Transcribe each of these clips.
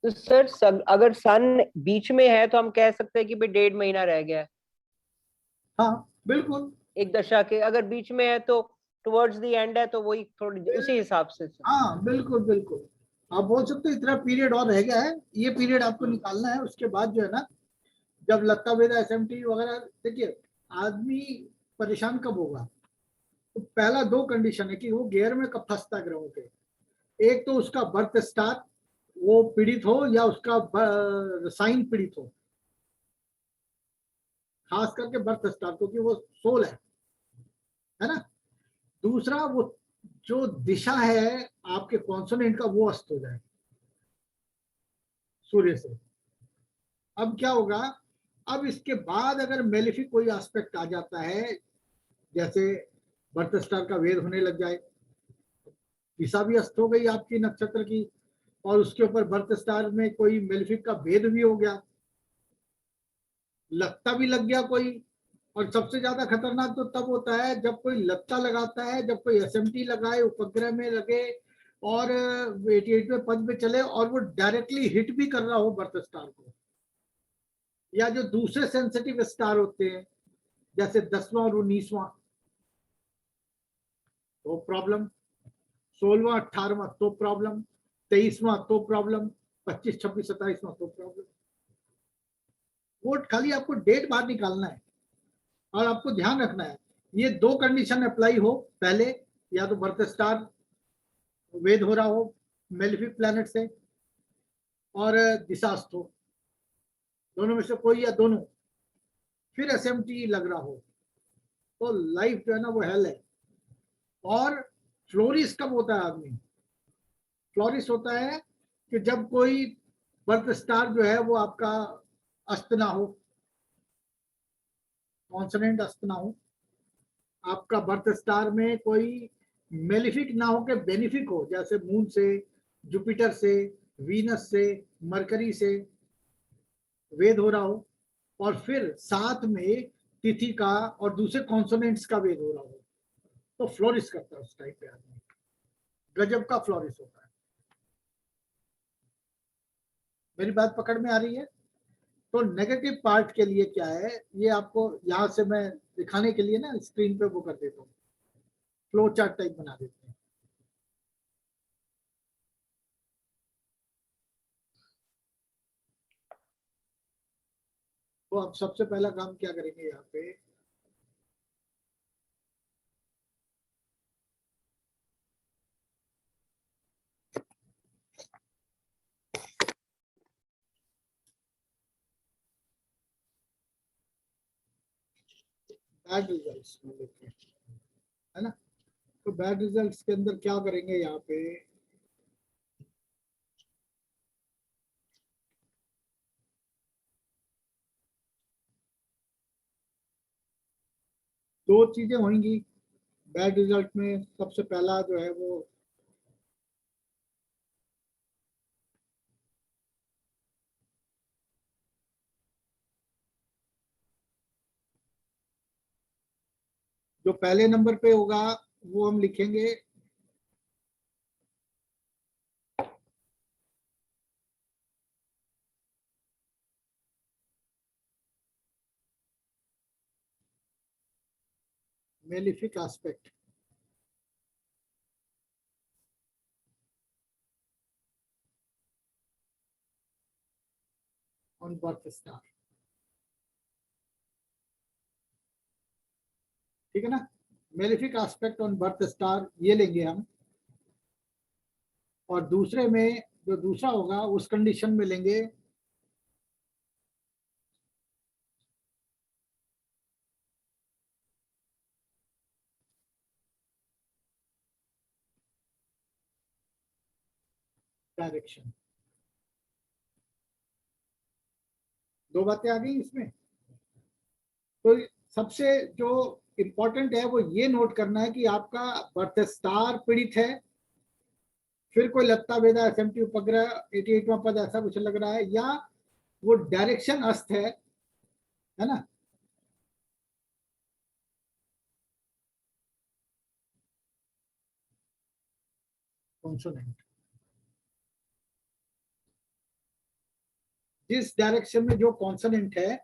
तो सर अगर सन बीच में है तो हम कह सकते हैं कि भाई 1.5 महीना रह गया है हाँ बिल्कुल। एक दशा के, अगर बीच में है तो टुवर्ड्स द एंड है तो वही थोड़ी उसी हिसाब से सर। हाँ बिल्कुल बिल्कुल, आप बोल सकते हो इतना पीरियड और रह गया है, ये पीरियड आपको निकालना है। उसके बाद जो है ना, जब लत्ता वेदा एसएमटी वगैरह, देखिए आदमी परेशान कब होगा, तो पहला दो कंडीशन है कि वो गियर में कब फंसता ग्रहों के। एक तो उसका बर्थ स्टार वो पीड़ित हो, या उसका साइन पीड़ित हो, खास करके बर्थ स्टार, क्योंकि वो सोल है ना। दूसरा, वो जो दिशा है आपके कॉन्सोनेंट का वो अस्त हो जाए सूर्य से। अब क्या होगा, अब इसके बाद अगर मेलिफिक कोई एस्पेक्ट आ जाता है, जैसे बर्थ स्टार का वेद होने लग जाए, दिशा भी अस्त हो गई आपकी नक्षत्र की, और उसके ऊपर बर्थ स्टार में कोई मेलिफिक का भेद भी हो गया, लत्ता भी लग गया कोई। और सबसे ज्यादा खतरनाक तो तब होता है जब कोई लत्ता लगाता है, जब कोई एसएमटी लगाए, उपग्रह में लगे और 88 में पद में चले, और वो डायरेक्टली हिट भी कर रहा हो बर्थ स्टार को, या जो दूसरे सेंसिटिव स्टार होते हैं जैसे 10वां और 19वां, तो प्रॉब्लम। 16वां 18वां तो प्रॉब्लम, 23वां तो प्रॉब्लम, 25 26 27वां तो प्रॉब्लम। वो खाली आपको डेट बाहर निकालना है, और आपको ध्यान रखना है ये दो कंडीशन अप्लाई हो पहले, या तो बर्थ स्टार वेद हो रहा हो मेलिफिक प्लैनेट से, और दिशास्त हो, दोनों में से कोई या दोनों, फिर एसएमटी लग रहा हो, तो लाइफ जो है ना वो हेल है। और फ्लोरिस कब होता है आदमी, फ्लोरिस होता है कि जब कोई बर्थ स्टार जो है वो आपका अस्त ना हो, कॉन्सोनेंट अस्त ना हो, आपका बर्थ स्टार में कोई मेलिफिक ना हो के बेनिफिक हो, जैसे मून से, जुपिटर से, वीनस से, मरकरी से वेद हो रहा हो, और फिर साथ में तिथि का और दूसरे कॉन्सोनेंट्स का वेद हो रहा हो, तो फ्लोरिस करता है उस टाइप पे आदमी, गजब का फ्लोरिस होता है। मेरी बात पकड़ में आ रही है। तो नेगेटिव पार्ट के लिए क्या है, ये आपको यहाँ से मैं दिखाने के लिए ना स्क्रीन पे वो कर देता हूँ, फ्लो चार्ट टाइप बना देते हैं। तो आप सबसे पहला काम क्या करेंगे यहाँ पे, बैड रिजल्ट्स में लेते हैं, है ना। तो बैड रिजल्ट्स के अंदर क्या करेंगे यहाँ पे, दो चीजें होंगी बैड रिजल्ट में। सबसे पहला जो है वो जो पहले नंबर पे होगा वो हम लिखेंगे malefic aspect on birth star, ठीक है ना। Malefic aspect on birth star ये लेंगे हम, और दूसरे में जो दूसरा होगा उस कंडीशन में लेंगे डायरेक्शन। दो बातें आ गई इसमें। तो सबसे जो इम्पोर्टेंट है वो ये नोट करना है कि आपका बर्थ स्टार पीड़ित है, फिर कोई लत्ता वेदा एसएमटी उपग्रह 88वां पद ऐसा कुछ लग रहा है, या वो डायरेक्शन अस्त है ना। कॉन्सोनेंट जिस डायरेक्शन में जो कॉन्सोनेंट है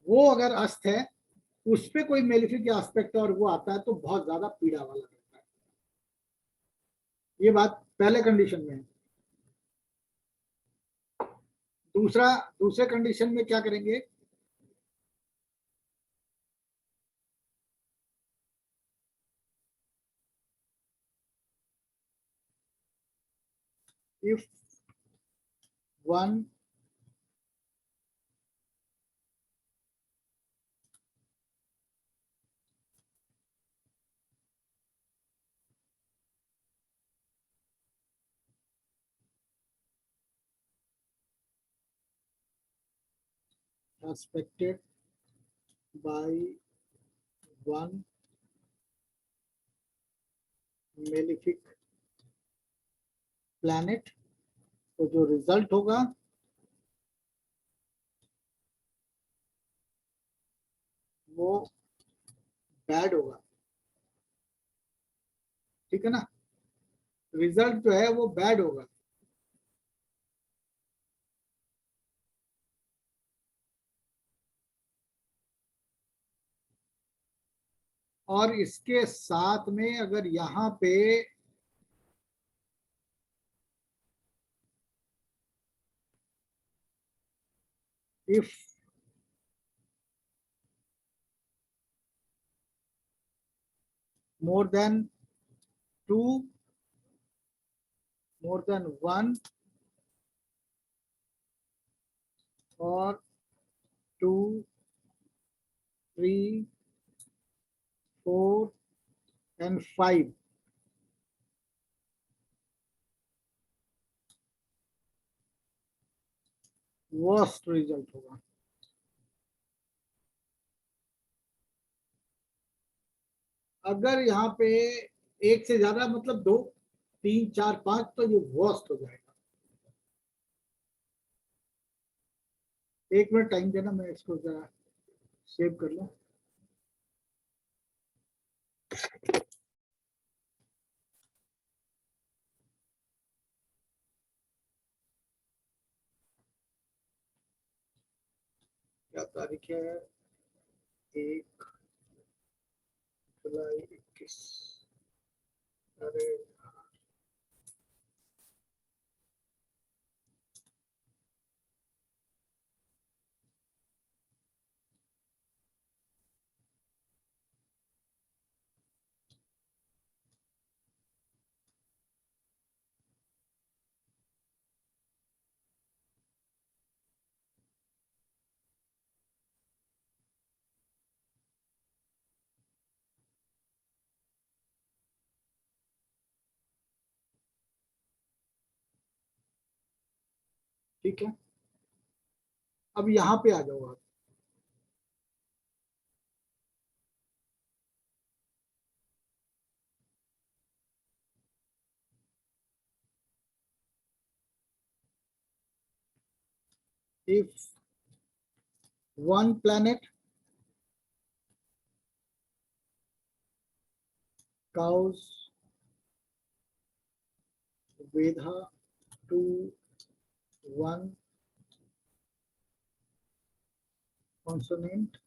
वो अगर अस्त है, उस पे कोई मेलिफिक एस्पेक्ट और वो आता है तो बहुत ज्यादा पीड़ा वाला रहता है। ये बात पहले कंडीशन में है। दूसरे कंडीशन में क्या करेंगे, if one aspected by one malefic planet, तो जो रिजल्ट होगा वो बैड होगा। ठीक है ना, रिजल्ट जो है वो बैड होगा। और इसके साथ में अगर यहाँ पे if more than one or 2, 3, 4 and 5 worst result होगा। अगर यहाँ पे एक से ज्यादा मतलब 2, 3, 4, 5 तो ये वर्स्ट हो जाएगा। एक मिनट टाइम देना, मैं इसको जरा सेव कर लूं। क्या तारीख है, 1 जुलाई 21। अरे ठीक है, अब यहाँ पे आ जाओ आप। if one planet cause Vedha to one consonant,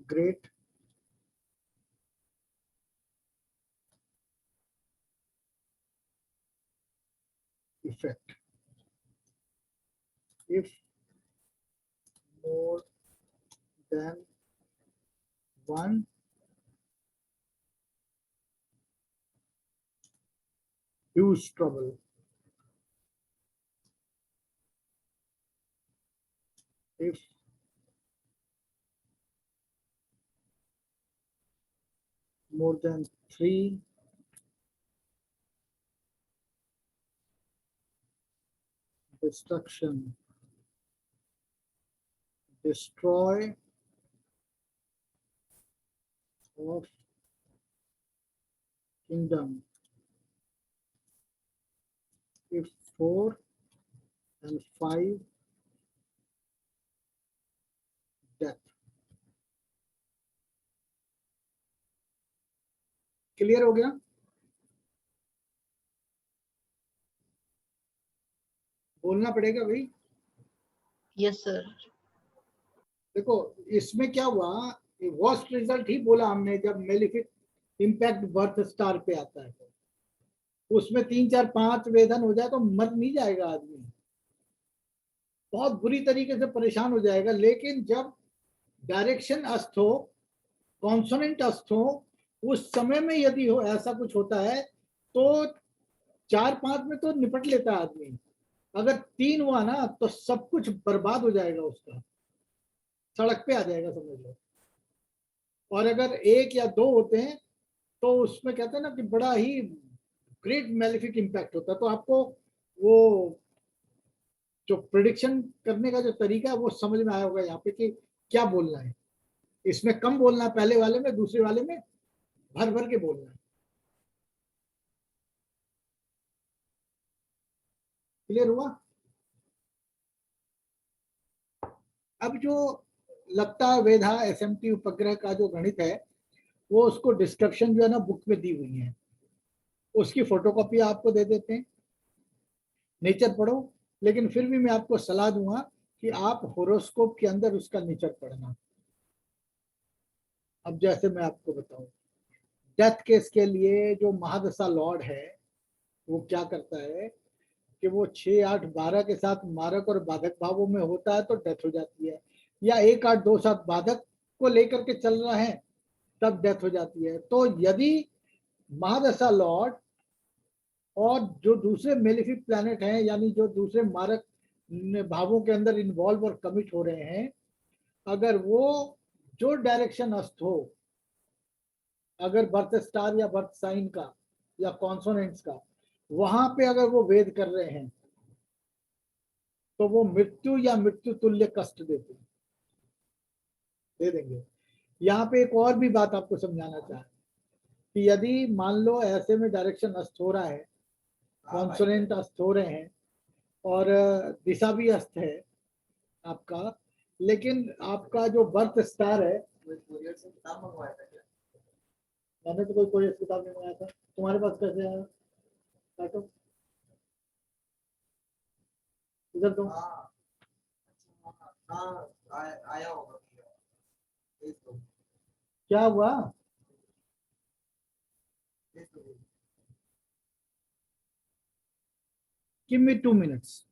great effect. If more than one, huge trouble. If more than 3, destruction, destroy of kingdom. If 4 and 5, death. Clear हो गया? बोलना पड़ेगा भाई। Yes sir. देखो इसमें क्या हुआ, वर्स्ट रिजल्ट ही बोला हमने जब मेलिफिक इम्पैक्ट बर्थ स्टार पे आता है, तो उसमें 3 4 5 वेधन हो जाए तो मर नहीं जाएगा आदमी, बहुत बुरी तरीके से परेशान हो जाएगा। लेकिन जब डायरेक्शन अस्त हो, कॉन्सोनेंट अस्त हो, उस समय में यदि हो ऐसा कुछ होता है तो 4 5 में तो निपट लेता है आदमी। अगर 3 हुआ ना तो सब कुछ बर्बाद हो जाएगा, उसका सड़क पे आ जाएगा समझ लो। और अगर 1 या 2 होते हैं तो उसमें कहते हैं ना कि बड़ा ही ग्रेट मेलिफिक इम्पैक्ट होता है। तो आपको वो जो प्रिडिक्शन करने का जो तरीका है वो समझ में आया होगा यहाँ पे कि क्या बोलना है। इसमें कम बोलना है पहले वाले में, दूसरे वाले में भर भर के बोलना है। क्लियर हुआ? अब जो लत्ता वेधा एसएमटी उपग्रह का जो गणित है वो उसको डिस्क्रिप्शन जो है ना बुक में दी हुई है, उसकी फोटोकॉपी आपको दे देते हैं, नेचर पढ़ो। लेकिन फिर भी मैं आपको सलाह दूंगा कि आप होरोस्कोप के अंदर उसका नेचर पढ़ना। अब जैसे मैं आपको बताऊं, डेथ केस के लिए जो महादशा लॉर्ड है वो क्या करता है कि वो 6 8 12 के साथ मारक और बाधक भावों में होता है तो डेथ हो जाती है, या 1 8 2 7 बाधक को लेकर के चल रहा है तब डेथ हो जाती है। तो यदि महादशा लॉर्ड और जो दूसरे मेलिफिक प्लैनेट हैं, यानी जो दूसरे मारक भावों के अंदर इन्वॉल्व और कमिट हो रहे हैं, अगर वो जो डायरेक्शन अस्त हो, अगर बर्थ स्टार या बर्थ साइन का या कॉन्सोनेंट्स का, वहां पे अगर वो वेद कर रहे हैं तो वो मृत्यु या मृत्यु तुल्य कष्ट देते हैं, दे देंगे। यहाँ पे एक और भी बात आपको समझाना चाहें कि यदि मान लो ऐसे में डायरेक्शन अस्त हो रहा है, कॉन्सोनेंट अस्त हो रहे हैं और दिशा भी अस्त है आपका, लेकिन आपका जो बर्थ स्टार है, मैंने तो कोई किताब नहीं मंगाया था, तुम्हारे पास कैसे आया? काटो इधर तुम। आया होगा क्या हुआ? Give me 2 minutes.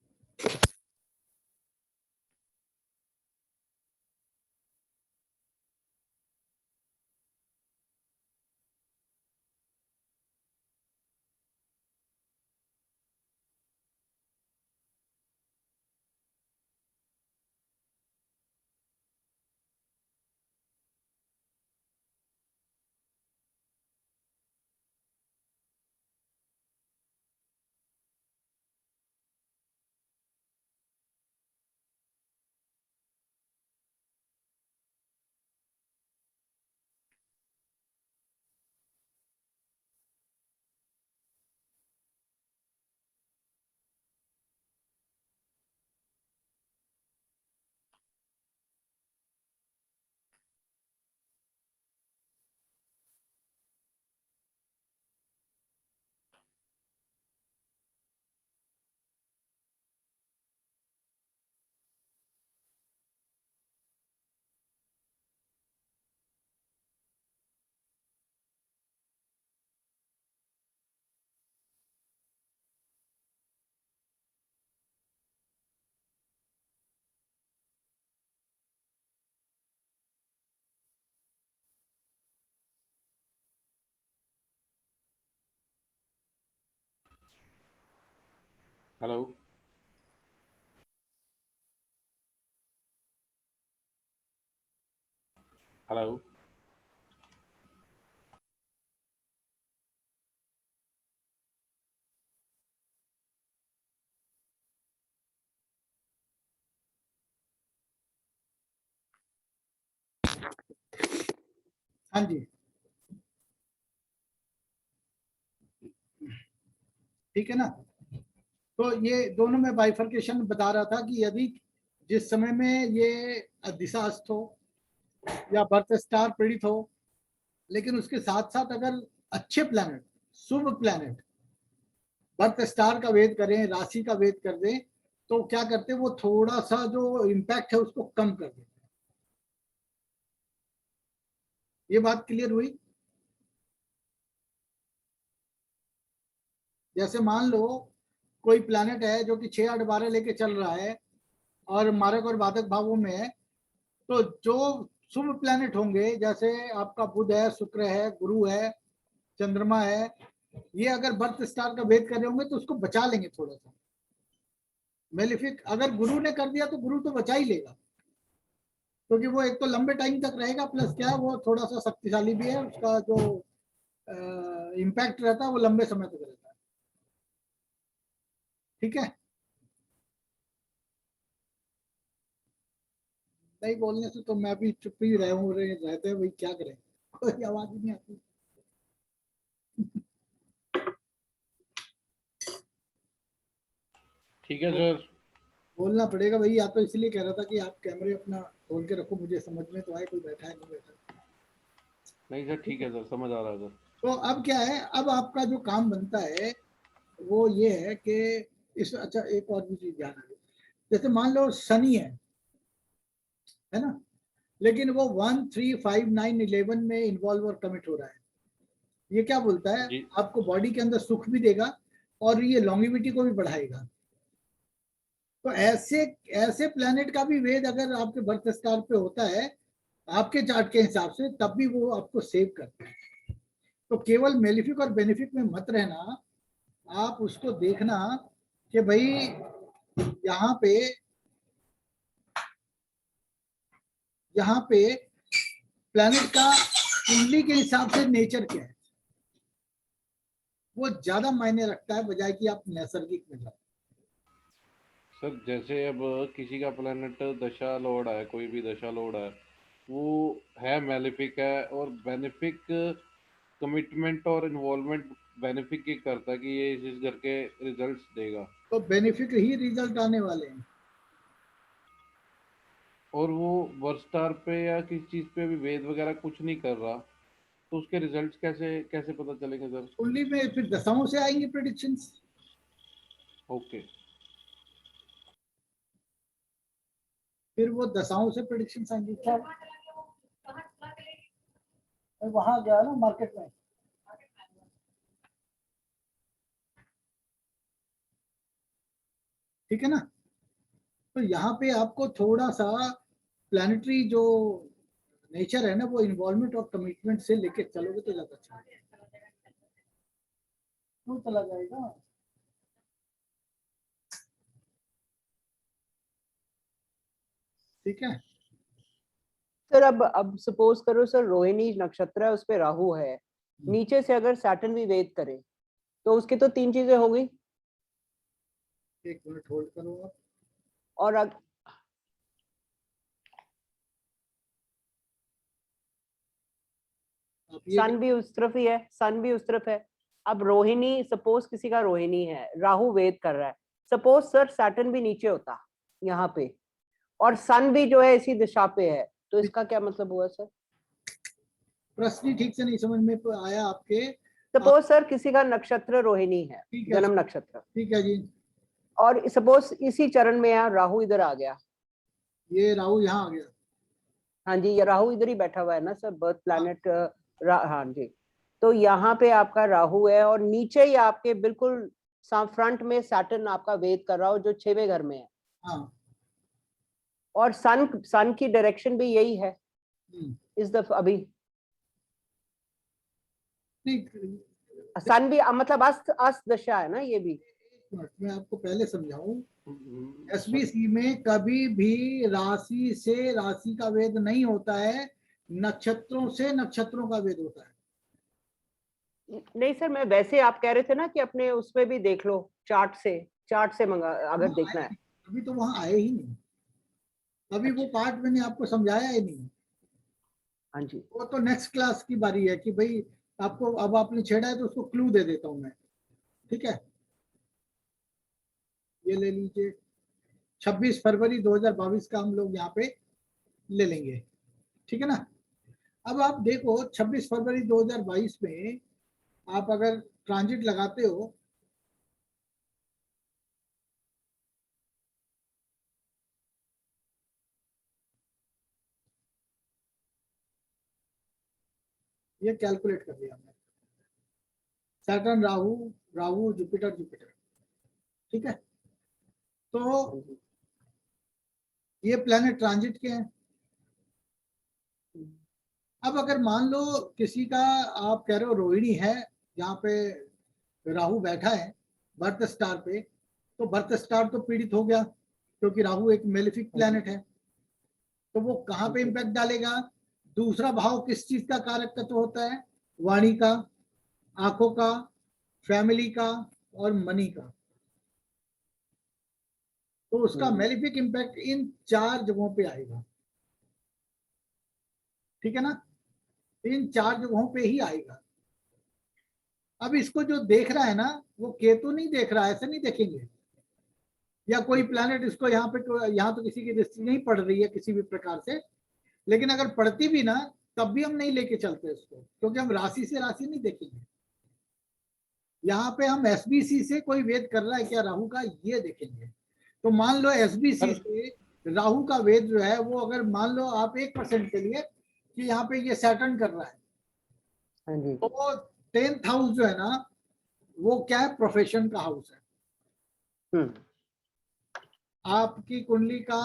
Hello hello हाँ जी, ठीक है ना। तो ये दोनों में बाइफर्केशन बता रहा था कि यदि जिस समय में ये दिशा अस्त हो या बर्थ स्टार पीड़ित हो, लेकिन उसके साथ साथ अगर अच्छे प्लैनेट, शुभ प्लैनेट बर्थ स्टार का वेद करें, राशि का वेद कर दें, तो क्या करते हैं, वो थोड़ा सा जो इम्पैक्ट है उसको कम कर देते हैं। ये बात क्लियर हुई? जैसे मान लो कोई प्लैनेट है जो कि 6 8 12 लेके चल रहा है और मारक और बाधक भावों में है, तो जो शुभ प्लैनेट होंगे, जैसे आपका बुध है, शुक्र है, गुरु है, चंद्रमा है, ये अगर बर्थ स्टार का भेद कर रहे होंगे तो उसको बचा लेंगे थोड़ा सा। मेलिफिक अगर गुरु ने कर दिया तो गुरु तो बचा ही लेगा, क्योंकि वो एक तो लंबे टाइम तक रहेगा, प्लस क्या है वो थोड़ा सा शक्तिशाली भी है, उसका जो इम्पैक्ट रहता है वो लंबे समय तक रहता है। ठीक है, नहीं बोलने से तो मैं भी चुप ही रहते हैं भाई, क्या करें, कोई आवाज ही नहीं आती। ठीक है सर। बोलना पड़ेगा भाई, या तो इसलिए कह रहा था कि आप कैमरे अपना खोल के रखो, मुझे समझ में तो आए कोई बैठा है नहीं बैठा। नहीं सर, ठीक है सर, समझ आ रहा है सर। तो अब क्या है, अब आपका जो काम बनता है वो ये है कि इस, अच्छा एक और भी चीज ध्यान रखिए, जैसे मान लो शनि है ना, लेकिन वो 1 3 5 9 11 में इन्वॉल्व और कमिट हो रहा है। ये क्या बोलता है, जी आपको बॉडी के अंदर सुख भी देगा और ये लॉन्गिविटी को भी बढ़ाएगा। तो ऐसे ऐसे प्लेनेट का भी वेद अगर आपके बर्थ स्टार पे होता है आपके चार्ट के हिसाब से, तब भी वो आपको सेव करता है। तो केवल मेलिफिक और बेनिफिक में मत रहना, आप उसको देखना कि भाई यहाँ पे प्लेनेट का कुंडली के हिसाब से नेचर क्या है, वो ज्यादा मायने रखता है बजाय कि आप नैसर्गिक में जाओ। सर, जैसे अब किसी का प्लेनेट दशा लॉर्ड है, कोई भी दशा लॉर्ड है, वो है मेलिफिक है, और बेनिफिक कमिटमेंट और इन्वॉल्वमेंट बेनिफिक ही करता है कि ये इस करके रिजल्ट्स देगा, तो बेनिफिक ही रिजल्ट आने वाले हैं। और वो वर्क स्टार पे या किसी चीज पे भी वेद वगैरह कुछ नहीं कर रहा, तो उसके रिजल्ट्स कैसे कैसे पता चलेंगे सर? कुंडली में फिर दशाओं से आएंगे प्रेडिक्शंस। ओके। फिर वो दशाओं से प्रेडिक्शंस आएंगे। क्या वहां गया ना मार्केट में, ठीक है ना। तो यहाँ पे आपको थोड़ा सा प्लानिटरी जो नेचर है ना, वो इन्वॉल्वमेंट और कमिटमेंट से लेके चलोगे तो ज्यादा अच्छा है। तो चला जाएगा। ठीक है, सर अब सपोज करो सर, रोहिणी नक्षत्र है, उस पे राहु है, नीचे से अगर सैटर्न भी वेद करे तो उसकी तो 3 चीजें हो गई। एक मिनट होल्ड करो आप। और ये सन भी उस तरफ ही है, सन भी उस तरफ है। अब रोहिणी, सपोज किसी का रोहिणी है, राहु वेद कर रहा है, सपोज सर सैटर्न भी नीचे होता यहाँ पे और सन भी जो है इसी दिशा पे है, तो इसका क्या मतलब हुआ सर? प्रश्न ही ठीक से नहीं समझ में आया आपके। सपोज सर किसी का नक्षत्र रोहिणी है, ठीक है, जन्म नक्षत्र, ठीक है जी। और सपोज इसी चरण में है, राहु इधर आ गया। ये राहु यहाँ आ गया। हाँ जी, ये राहु इधर ही बैठा हुआ है ना सर, बर्थ हाँ, प्लैनेट। हाँ जी। तो यहाँ पे आपका राहु है और नीचे ही आपके बिल्कुल फ्रंट में सैटर्न आपका वेद कर रहा हो, जो 6वें घर में है। हाँ, और सन की डायरेक्शन भी यही है इस दफा अभी। नहीं, सन भी मतलब अस्त अस्त दशा है ना ये भी। मैं आपको पहले समझाऊं, सर, एसबीसी में कभी भी राशि से राशि का वेद नहीं होता है, नक्षत्रों से नक्षत्रों का वेद होता है। नहीं सर, मैं वैसे, आप कह रहे थे ना कि अपने उसमें भी देख लो, चार्ट से मंगा अगर वहाँ देखना आए है। नहीं, अभी तो वहां आए ही नहीं, अभी वो अच्छा, पार्ट मैंने आपको समझाया ही नहीं। हाँ जी। वो तो नेक्स्ट क्लास की बारी है कि भाई आपको, अब आपने छेड़ा है तो उसको क्लू दे देता हूं मैं। ठीक है, ये ले लीजिए, 26 फरवरी 2022 का हम लोग यहाँ पे ले लेंगे। ठीक है ना। अब आप देखो 26 फरवरी 2022 में आप अगर ट्रांजिट लगाते हो ये कैलकुलेट कर लिया हमने। Saturn Rahu, Rahu Jupiter, Jupiter, ठीक है। तो ये प्लैनेट ट्रांजिट के हैं। अब अगर मान लो किसी का, आप कह रहे हो रोहिणी है, यहाँ पे राहु बैठा है बर्थ स्टार पे, तो बर्थ स्टार तो पीड़ित हो गया क्योंकि राहु एक मेलेफिक प्लैनेट है। तो वो कहाँ पे इम्पैक्ट डालेगा? दूसरा भाव किस चीज का कारक तत्व होता है? वाणी का, आंखों का, फैमिली का और मनी का। तो उसका मेलेफिक इम्पैक्ट इन 4 जगहों पे आएगा, ठीक है ना? इन 4 जगहों पे ही आएगा। अब इसको जो देख रहा है ना, वो केतु नहीं देख रहा है, ऐसे नहीं देखेंगे, या कोई प्लैनेट इसको यहाँ पे, तो यहाँ तो किसी की दृष्टि नहीं पड़ रही है किसी भी प्रकार से, लेकिन अगर पड़ती भी ना तब भी हम नहीं लेके चलते इसको, क्योंकि हम राशि से राशि नहीं देखेंगे। यहाँ पे हम एसबीसी से कोई वेद कर रहा है क्या राहु का, ये देखेंगे। तो मान लो एसबीसी से राहु का वेद जो है वो, अगर मान लो आप 1% के लिए कि यहाँ पे ये सैटर्न कर रहा है, हाँ जी। तो 10th हाउस जो है ना, वो क्या है? प्रोफेशन का हाउस है। आपकी कुंडली का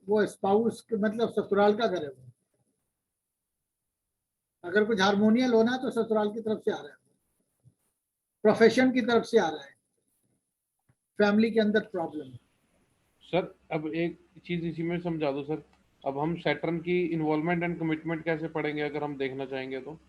वो स्पाउस, मतलब ससुराल का घर है वो। अगर कुछ हार्मोनियल होना है तो ससुराल की तरफ से आ रहा है, प्रोफेशन की तरफ से आ रहा है, फैमिली के अंदर प्रॉब्लम। सर अब एक चीज इसी में समझा दो सर, अब हम सैटर्न की इन्वॉल्वमेंट एंड कमिटमेंट कैसे पढ़ेंगे अगर हम देखना चाहेंगे तो?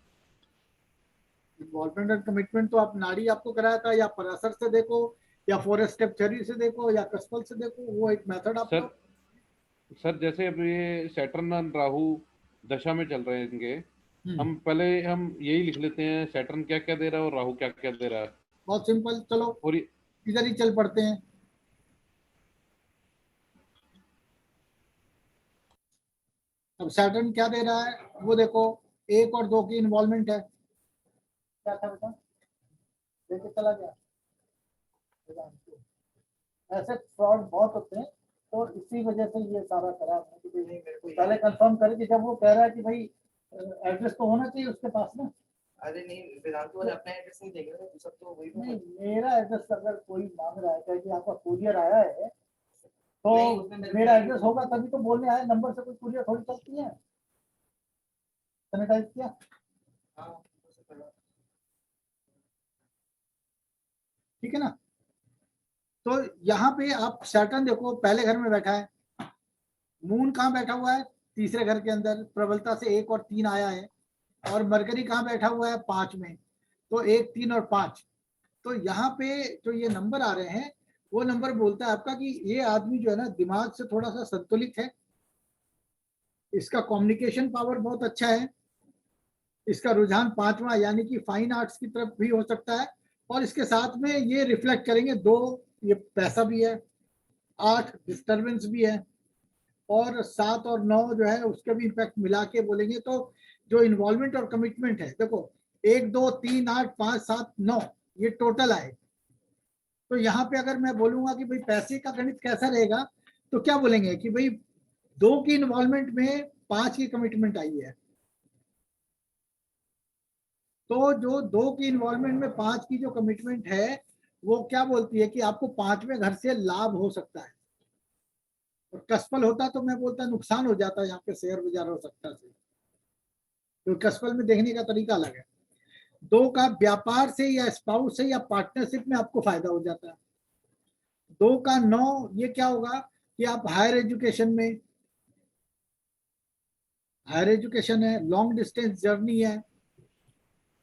इन्वॉल्वमेंट एंड कमिटमेंट तो आप नाड़ी आपको कराया था, या पराशर से देखो, या फॉरेस्ट स्टेप थ्योरी से देखो, या कस्पल से देखो, वो एक मेथड आपको। सर जैसे अब ये सैटर्न और राहु दशा में चल रहे हैं, हम्म, हम पहले हम यही लिख लेते हैं सैटर्न क्या क्या दे रहा है और राहु क्या क्या दे रहा है। बहुत सिंपल, चलो और इधर ही चल पड़ते हैं। अब सैटर्न क्या दे रहा है वो देखो, 1 और 2 की इन्वॉल्वमेंट है। क्या था बेटा, लेके चला गया। ऐसे फ्रॉड बहुत होते हैं, तो इसी वजह से ये सारा खराब है कि नहीं, मेरे को पहले कंफर्म करें कि जब वो कह रहा है कि भाई एड्रेस तो होना चाहिए उसके पास ना। अरे नहीं, वेदांत वाले अपना एड्रेस नहीं देंगे ना, सब तो वही नहीं, मेरा एड्रेस अगर कोई मांग रहा है कि आपका कुरियर आया है, तो मेरा एड्रेस होगा तभी तो बोलने आया, नंबर से कोई कुरियर थोड़ी चलती है। सैनिटाइज किया? ठीक है ना? तो यहाँ पे आप सैटर्न देखो, पहले घर में बैठा है। मून कहाँ बैठा हुआ है? तीसरे घर के अंदर, प्रबलता से 1 और 3 आया है। और मरकरी कहाँ बैठा हुआ है? 5 में। तो 1, 3 और 5। तो यहाँ पे जो ये नंबर आ रहे हैं, वो नंबर बोलता है आपका कि ये आदमी जो है ना, दिमाग से थोड़ा सा संतुलित है, इसका कम्युनिकेशन पावर बहुत अच्छा है, इसका रुझान 5वां यानी कि फाइन आर्ट्स की तरफ भी हो सकता है, और इसके साथ में ये रिफ्लेक्ट करेंगे 2, ये पैसा भी है, 8 डिस्टर्बेंस भी है, और 7 और 9 जो है उसका भी इम्पैक्ट मिला के बोलेंगे। तो जो इन्वॉल्वमेंट और कमिटमेंट है, देखो 1, 2, 3, 8, 5, 7, 9 ये टोटल आए। तो यहाँ पे अगर मैं बोलूंगा कि भाई पैसे का गणित कैसा रहेगा, तो क्या बोलेंगे कि भाई 2 की इन्वॉल्वमेंट में 5 की कमिटमेंट आई है। तो जो 2 की इन्वॉल्वमेंट में 5 की जो कमिटमेंट है, वो क्या बोलती है कि आपको 5वें घर से लाभ हो सकता है। और कस्पल होता तो मैं बोलता नुकसान हो जाता, यहाँ पे शेयर बाजार हो सकता है, तो कस्पल में देखने का तरीका अलग है। 2 का व्यापार से या स्पाउस से या पार्टनरशिप में आपको फायदा हो जाता है। 2 का 9 ये क्या होगा कि आप हायर एजुकेशन में, हायर एजुकेशन है, लॉन्ग डिस्टेंस जर्नी है,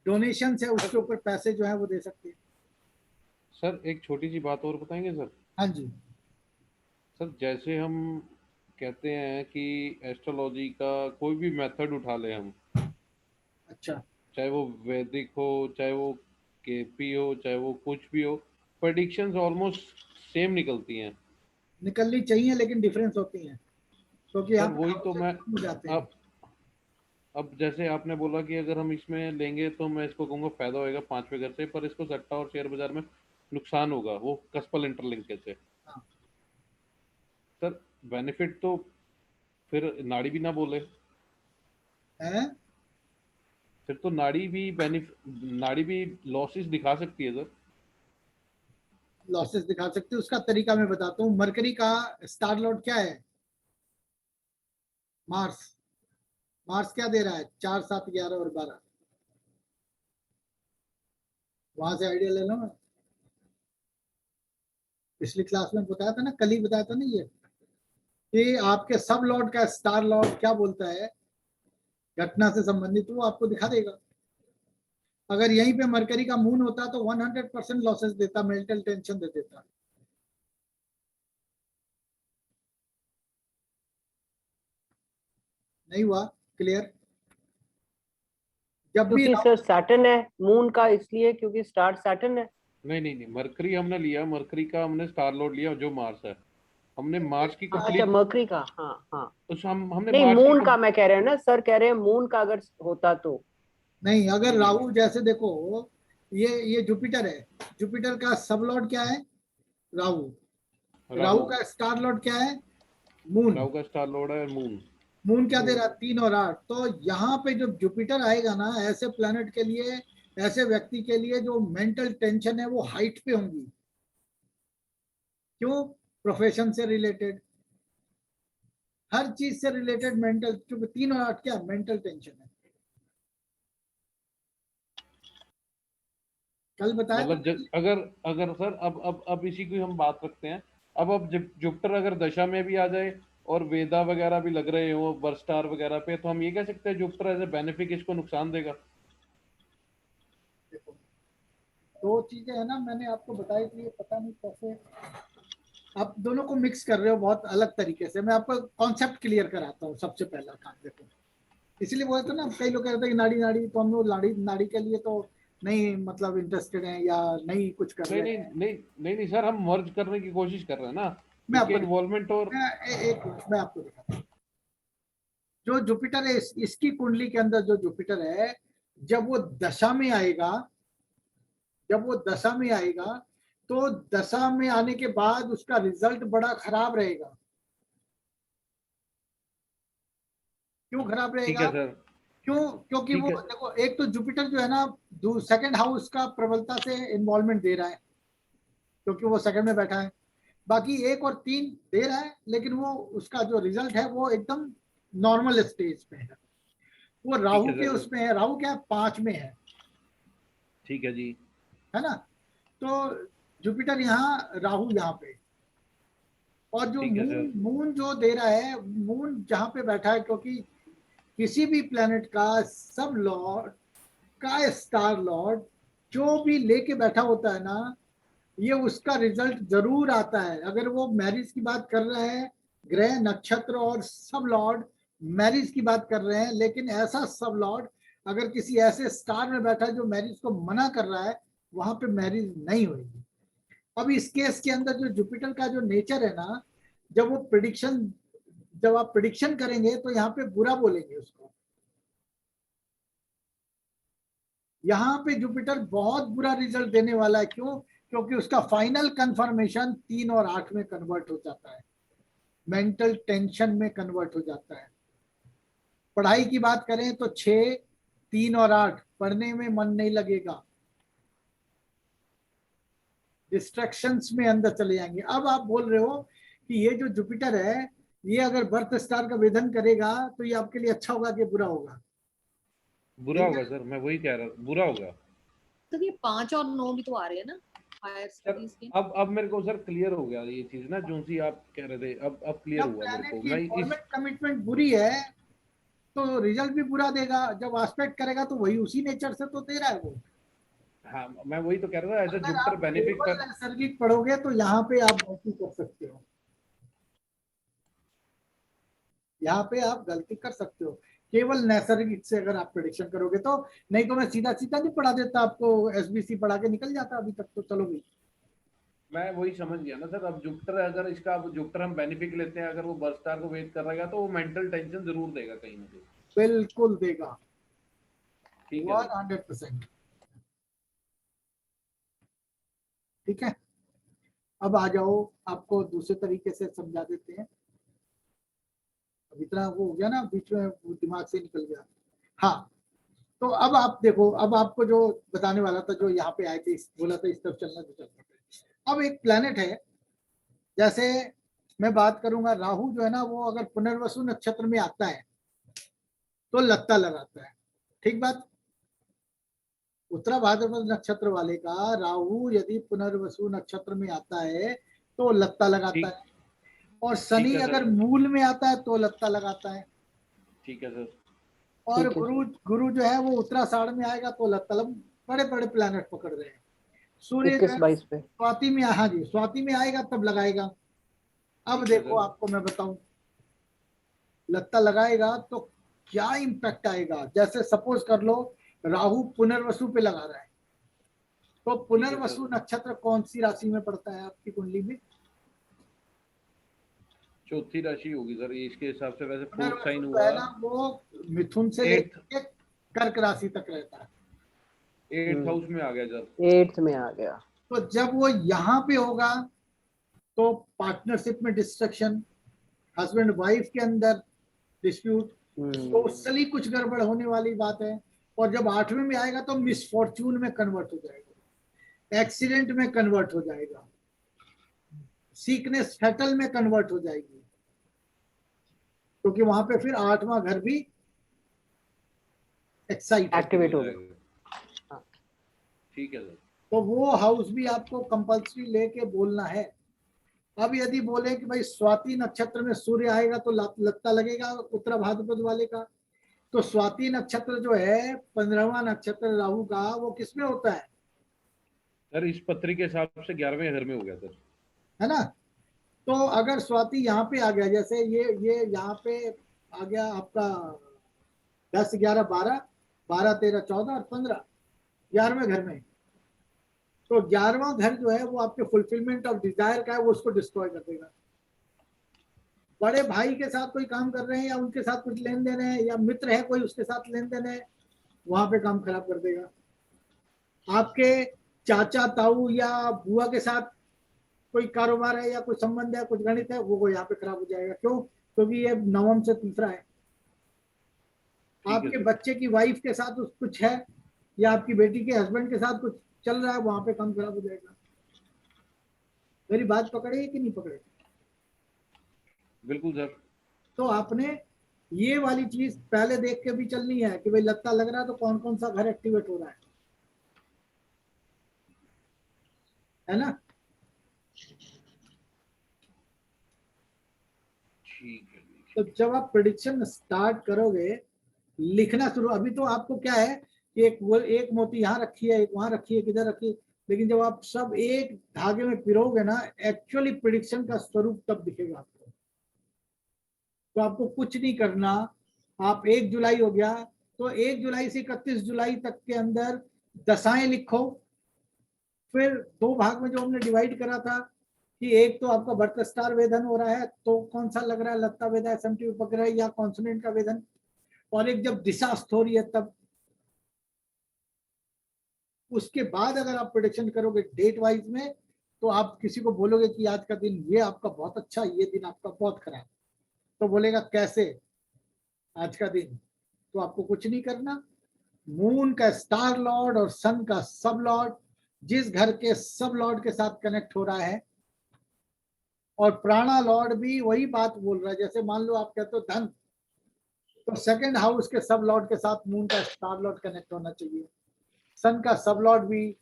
डोनेशन है, उसके ऊपर पैसे जो है वो दे सकते हैं। सर एक छोटी सी बात और बताएंगे सर? हाँ जी। सर जैसे हम कहते हैं कि एस्ट्रोलॉजी का कोई भी मेथड उठा ले हम, अच्छा, चाहे वो वैदिक हो, चाहे वो केपी हो, चाहे वो कुछ भी हो, प्रेडिक्शंस ऑलमोस्ट सेम निकलती हैं। निकलनी चाहिए लेकिन डिफरेंस होती है, क्योंकि सर यहाँ पे वही तो houses मैं, हो जाते हैं। अब जैसे आपने बोला कि अगर हम इसमें लेंगे तो मैं इसको कहूँगा फायदा होएगा 5वें घर से, पर इसको सट्टा और शेयर बाजार में नुकसान होगा, वो कस्पल इंटरलिंकेज से। हाँ। सर बेनिफिट तो फिर नाड़ी भी ना बोले। है? फिर तो नाड़ी भी लॉसेस दिखा सकती है सर। लॉसेस दिखा सकते हो, उसका तरीका मैं बताता हूँ। मरकरी का स्टार लॉर्ड क्या है? मार्स। मार्स क्या दे रहा है? 4, 7, 11 और 12। वहां से आइडिया ले लो ना। पिछली क्लास में बताया था ना, कल ही बताया था ना ये, कि आपके सब लॉर्ड का स्टार लॉर्ड क्या बोलता है घटना से संबंधित, वो आपको दिखा देगा। अगर यहीं पे मरकरी का मून होता तो 100% लॉसेस देता, मेंटल टेंशन दे देता। नहीं हुआ क्लियर? जब भी क्योंकि सर सैटर्न है मून का, इसलिए क्योंकि स्टार सैटर्न है। नहीं, मरकरी हमने लिया, मरकरी का हमने स्टार लॉर्ड लिया जो मार्स है। हमने मार्स की अच्छा कंप्लीट मरकरी का, हाँ हाँ। उस हमने नहीं मार्स मून की का मैं कह रहे हैं ना सर, कह रहे हैं मून का अगर होता तो। नहीं, अगर नहीं, राहु जैसे देखो, ये जुपिटर है, जुपिटर का सब लॉर्ड क्या है? राहु। राहु राहु। का स्टार लॉर्ड क्या है? मून। राहु का स्टार लॉर्ड है मून। मून क्या दे रहा है? 3 और 8। तो यहाँ पे जब जुपिटर आएगा ना, ऐसे प्लेनेट के लिए, ऐसे व्यक्ति के लिए जो मेंटल टेंशन है वो हाइट पे होंगी। क्यों? प्रोफेशन से रिलेटेड, हर चीज से रिलेटेड मेंटल, क्योंकि 3 और 8 क्या मेंटल टेंशन है। कल बताया था मतलब ना। अगर अगर सर अब इसी की हम बात रखते हैं। अब जुपिटर अगर दशा में भी आ जाए और वेदा वगैरह भी लग रहे हो बर्थ स्टार वगैरह पे, तो हम ये कह सकते हैं जुपिटर एज ए बेनिफिक इसको नुकसान देगा। देखो, दो चीजें है ना, मैंने आपको बताई थी, पता नहीं कैसे आप दोनों को मिक्स कर रहे हो बहुत अलग तरीके से। मैं आपको कॉन्सेप्ट क्लियर कराता हूँ। सबसे पहला काम देखो, इसीलिए बोलते तो ना, कई लोग कहते हैं कि नाड़ी नाड़ी, तो हम लोग नाड़ी नाड़ी के लिए तो नहीं मतलब इंटरेस्टेड हैं या नहीं कुछ कर नहीं रहे नहीं हैं। नहीं नहीं नहीं सर, हम मर्ज करने की कोशिश कर रहे हैं ना, मैं इनके आपको इन्वॉल्वमेंट और एक मिनट मैं आपको दिखाता हूँ। जो जुपिटर है, इसकी कुंडली के अंदर जो जुपिटर है, जब वो दशा में आएगा, जब वो दशा में आएगा, तो दशा में आने के बाद उसका रिजल्ट बड़ा खराब रहेगा। क्यों खराब ठीक रहेगा? है सर। क्यों? क्योंकि ठीक वो है। देखो, एक तो जुपिटर जो है ना, सेकंड हाउस का प्रबलता से इन्वॉल्वमेंट दे रहा है, क्योंकि वो सेकंड में बैठा है। बाकी 1 और 3 दे रहा है, लेकिन वो उसका जो रिजल्ट है वो एकदम नॉर्मल स्टेज पे है। वो ठीक राहु है के सर। उसमें है, राहु क्या है, 5 में ठीक है जी। है ना? तो जुपिटर यहाँ, राहु यहाँ पे, और जो ठीक है मून, सर। मून जो दे रहा है, मून जहाँ पे बैठा है, क्योंकि किसी भी प्लेनेट का सब लॉर्ड का स्टार लॉर्ड जो भी लेके बैठा होता है ना, ये उसका रिजल्ट जरूर आता है। अगर वो मैरिज की बात कर रहा है, ग्रह नक्षत्र और सब लॉर्ड मैरिज की बात कर रहे हैं, लेकिन ऐसा सब लॉर्ड अगर किसी ऐसे स्टार में बैठा है जो मैरिज को मना कर रहा है, वहां पे मैरिज नहीं होगी। अब इस केस के अंदर जो जुपिटर का जो नेचर है ना, जब वो प्रिडिक्शन, जब आप प्रिडिक्शन करेंगे तो यहाँ पे बुरा बोलेंगे उसको। यहाँ पे जुपिटर बहुत बुरा रिजल्ट देने वाला है। क्यों? क्योंकि उसका फाइनल कंफर्मेशन 3 और 8 में कन्वर्ट हो जाता है, मेंटल टेंशन में कन्वर्ट हो जाता है। पढ़ाई की बात करें तो 6, 3 और 8 पढ़ने में मन नहीं लगेगा, डिस्ट्रैक्शंस में अंदर चले जाएंगे। अब आप बोल रहे हो कि ये जो जुपिटर है, ये अगर बर्थ स्टार का वेधन करेगा तो ये आपके लिए अच्छा होगा कि बुरा होगा? बुरा होगा सर, मैं वही कह रहा हूँ, बुरा होगा। तो ये 5 और 9 भी तो आ रहे हैं ना हायर सर स्टडीज के। अब मेरे को सर क्लियर हो गया ये चीज ना, जो सी आप कह रहे थे, अब क्लियर जब हुआ मेरे प्लैनेट को। की मैं इस इन्वॉल्वमेंट कमिटमेंट बुरी है तो रिजल्ट भी बुरा देगा। जब एस्पेक्ट करेगा तो वही उसी नेचर से तो दे रहा है वो। हाँ, मैं वही तो कह रहा था, एज ए अगर जुपिटर आप बेनिफिक केवल कर। नैसर्गिक पढ़ोगे तो यहाँ पे आप गलती कर सकते हो, यहाँ पे आप गलती कर सकते हो केवल नैसर्गिक से अगर आप प्रिडिक्शन करोगे तो। नहीं तो मैं सीधा सीधा नहीं पढ़ा देता आपको, एसबीसी पढ़ा के निकल जाता अभी तक तो। चलो भाई, मैं वही समझ गया ना सर। अब जुपिटर अगर इसका, अब जुपिटर हम बेनिफिक लेते हैं, अगर वो बर्थ स्टार को वेट कर रहेगा तो वो मेंटल टेंशन जरूर देगा कहीं ना कहीं। बिल्कुल देगा, ठीक है सर। 100%। ठीक है, अब आ जाओ, आपको दूसरे तरीके से समझा देते हैं। अब इतना वो हो गया ना, बीच में वो दिमाग से निकल गया। हाँ, तो अब आप देखो, अब आपको जो बताने वाला था, जो यहाँ पे आए थे, बोला था इस तरफ चलना तो चलना। अब एक प्लेनेट है, जैसे मैं बात करूंगा, राहु जो है ना, वो अगर पुनर्वसु नक्षत्र में आता है तो लत्ता लगाता है, ठीक बात। उत्तरा भाद्रपद नक्षत्र वाले का राहु यदि पुनर्वसु नक्षत्र में आता है तो लत्ता लगाता ठीक है, और ठीक शनि है अगर सर। मूल में आता है तो लत्ता लगाता है, ठीक है सर। और ठीक है। गुरु गुरु जो है वो उत्तराषाढ़ में आएगा तो लत्ता बड़े बड़े प्लैनेट पकड़ रहे हैं। सूर्य जो है 21-22 पे। स्वाति में, हाँ जी, स्वाति में आएगा तब लगाएगा। अब ठीक है देखो सर। आपको मैं बताऊं, लत्ता लगाएगा तो क्या इम्पैक्ट आएगा। जैसे सपोज कर लो राहु पुनर्वसु पे लगा रहा है, तो ठीक है पुनर्वसु सर। नक्षत्र कौन सी राशि में पड़ता है आपकी कुंडली में? चौथी राशि होगी सर, इसके हिसाब से वैसे फोर्थ पुनर्वसु साइन जो है हुआ। ना, वो मिथुन से एट्थ लेकर कर्क राशि तक रहता है। एट्थ हाउस में आ गया सर। 8th में आ गया। तो जब वो यहाँ पे होगा तो पार्टनरशिप में डिस्ट्रक्शन, हस्बैंड वाइफ के अंदर डिस्प्यूट, सोशली कुछ गड़बड़ होने वाली बात है। और जब 8वें में आएगा तो मिसफॉर्चून में कन्वर्ट हो जाएगा, एक्सीडेंट में कन्वर्ट हो जाएगा, सीकनेस फैटल में कन्वर्ट हो जाएगी, क्योंकि वहां पे फिर 8वां घर भी एक्साइट एक्टिवेट हो गया। जाएगा। ठीक है सर। तो वो हाउस भी आपको कंपल्सरी लेके बोलना है। अब यदि बोले कि भाई स्वाति नक्षत्र में सूर्य आएगा तो लत्ता लगेगा उत्तरा भाद्रपद वाले का, तो स्वाति नक्षत्र जो है 15वां नक्षत्र राहु का, वो किसमें होता है? सर इस पत्री के हिसाब से 11वें घर में हो गया सर। है ना। तो अगर स्वाति यहाँ पे आ गया, जैसे ये यहाँ पे आ गया आपका 10 11 12 12 13 14 और 15, 11वें घर में, तो 11वां घर जो है वो आपके फुलफिलमेंट ऑफ डिजायर का है, वो उसको डिस्ट्रॉय कर देगा। बड़े भाई के साथ कोई काम कर रहे हैं या उनके साथ कुछ लेन देन है, या मित्र है कोई उसके साथ लेन देन है, वहां पे काम खराब कर देगा। आपके चाचा ताऊ या बुआ के साथ कोई कारोबार है या कोई संबंध है, कुछ गणित है, वो यहाँ पे खराब हो जाएगा। क्यों? क्योंकि ये नवम से तीसरा है। आपके बच्चे की वाइफ के साथ कुछ है, या आपकी बेटी के हस्बैंड के साथ कुछ चल रहा है, वहां पे काम खराब हो जाएगा। मेरी बात पकड़े कि नहीं पकड़े? बिल्कुल सर। तो आपने ये वाली चीज पहले देख के भी चलनी है कि भाई लत्ता लग रहा है तो कौन कौन सा घर एक्टिवेट हो रहा है ना। ठीक है। तो जब आप प्रेडिक्शन स्टार्ट करोगे, लिखना शुरू, अभी तो आपको क्या है कि एक मोती यहाँ रखी है, एक वहां रखी है, किधर रखी है, लेकिन जब आप सब एक धागे में पिरोगे ना, एक्चुअली प्रेडिक्शन का स्वरूप तब दिखेगा आपको। तो आपको कुछ नहीं करना। आप 1 जुलाई हो गया तो 1 जुलाई से 31 जुलाई तक के अंदर दशाएं लिखो। फिर 2 भाग में जो हमने डिवाइड करा था कि एक तो आपका बर्थ स्टार वेदन हो रहा है, तो कौन सा लग रहा है, लत्ता वेदा, एसएमटी उपग्रह या कॉन्सोनेंट का वेदन, और एक जब दिशा हो रही है तब। उसके बाद अगर आप प्रोडिक्शन करोगे डेट वाइज में, तो आप किसी को बोलोगे कि आज का दिन ये आपका बहुत अच्छा, ये दिन आपका बहुत खराब, तो बोलेगा कैसे आज का दिन? तो आपको कुछ नहीं करना। मून का स्टार लॉर्ड और सन का सब लॉर्ड, जिस घर के सब लॉर्ड के साथ कनेक्ट हो रहा है, और प्राणा लॉर्ड भी वही बात बोल रहा है। जैसे मान लो आप कहते हो धन, तो सेकंड हाउस के सब लॉर्ड के साथ मून का स्टार लॉर्ड कनेक्ट होना चाहिए, सन का सब लॉर्ड भी।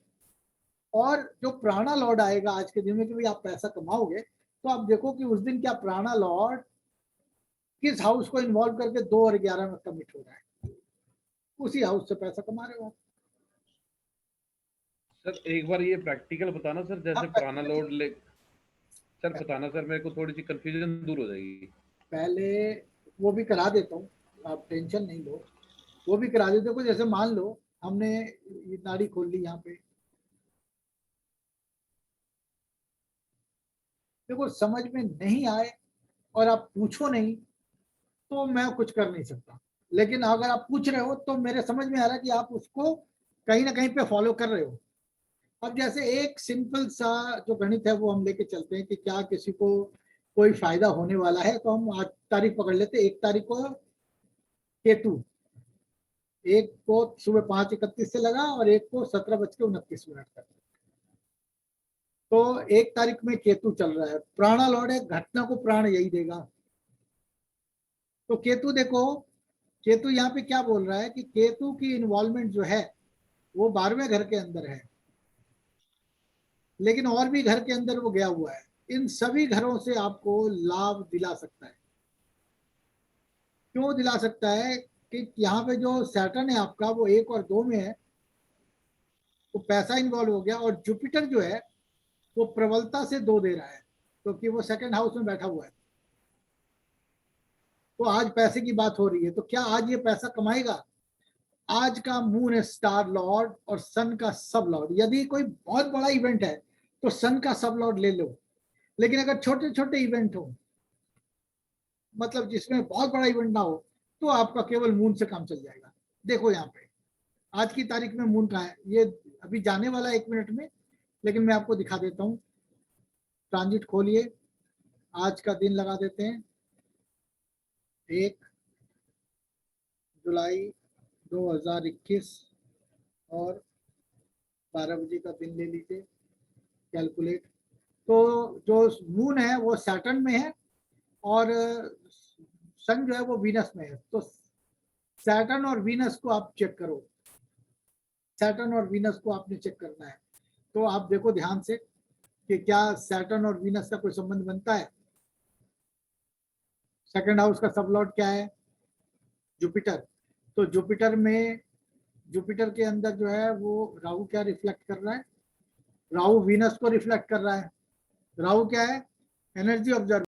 और जो प्राणा लॉर्ड आएगा आज के दिन में कि भाई आप पैसा कमाओगे, तो आप देखो कि उस दिन क्या प्राणा लॉर्ड किस हाउस को इन्वॉल्व करके 2 और 11 में कमिट हो रहा है, उसी हाउस से पैसा कमा रहे हो। सर एक बार ये प्रैक्टिकल बताना सर, जैसे आप पुराना लोड ले सर बताना सर, मेरे को थोड़ी सी कंफ्यूजन दूर हो जाएगी। पहले वो भी करा देता हूँ, आप टेंशन नहीं लो, वो भी करा देते हो। जैसे मान लो हमने ये नाड़ी खोल ली यहाँ पे, देखो समझ में नहीं आए और आप पूछो नहीं तो मैं कुछ कर नहीं सकता, लेकिन अगर आप पूछ रहे हो तो मेरे समझ में आ रहा है कि आप उसको कहीं ना कहीं पे फॉलो कर रहे हो। अब जैसे एक सिंपल सा जो गणित है वो हम लेके चलते हैं कि क्या किसी को कोई फायदा होने वाला है, तो हम आज तारीख पकड़ लेते हैं, 1 तारीख को केतु, एक को सुबह 5:31 से लगा और एक को 17:29 तक। तो 1 तारीख में केतु चल रहा है, प्राणा लॉर्ड है, घटना को प्राण यही देगा। तो केतु देखो, केतु यहाँ पे क्या बोल रहा है कि केतु की इन्वॉल्वमेंट जो है वो 12वें घर के अंदर है, लेकिन और भी घर के अंदर वो गया हुआ है। इन सभी घरों से आपको लाभ दिला सकता है। क्यों दिला सकता है कि यहाँ पे जो सैटर्न है आपका वो 1 और 2 में है, तो पैसा इन्वॉल्व हो गया। और जुपिटर जो है वो प्रबलता से 2 दे रहा है, क्योंकि तो वो सेकंड हाउस में बैठा हुआ है। तो आज पैसे की बात हो रही है, तो क्या आज ये पैसा कमाएगा? आज का मून है स्टार लॉर्ड और सन का सब लॉर्ड। यदि कोई बहुत बड़ा इवेंट है तो सन का सब लॉर्ड ले लो, लेकिन अगर छोटे छोटे इवेंट हो, मतलब जिसमें बहुत बड़ा इवेंट ना हो, तो आपका केवल मून से काम चल जाएगा। देखो यहाँ पे आज की तारीख में मून कहाँ है, ये अभी जाने वाला 1 मिनट में, लेकिन मैं आपको दिखा देता हूँ। ट्रांजिट खोलिए, आज का दिन लगा देते हैं 1 जुलाई 2021 और 12 बजे का दिन ले लीजिए, कैलकुलेट। तो जो मून है वो सैटर्न में है और सन जो है वो वीनस में है। तो सैटर्न और वीनस को आप चेक करो, सैटर्न और वीनस को आपने चेक करना है। तो आप देखो ध्यान से कि क्या सैटर्न और वीनस का कोई संबंध बनता है। सेकंड हाउस का सब लॉर्ड क्या है? जुपिटर। तो जुपिटर में, जुपिटर के अंदर जो है वो राहु क्या रिफ्लेक्ट कर रहा है? राहु वीनस को रिफ्लेक्ट कर रहा है। राहु क्या है? Energy observe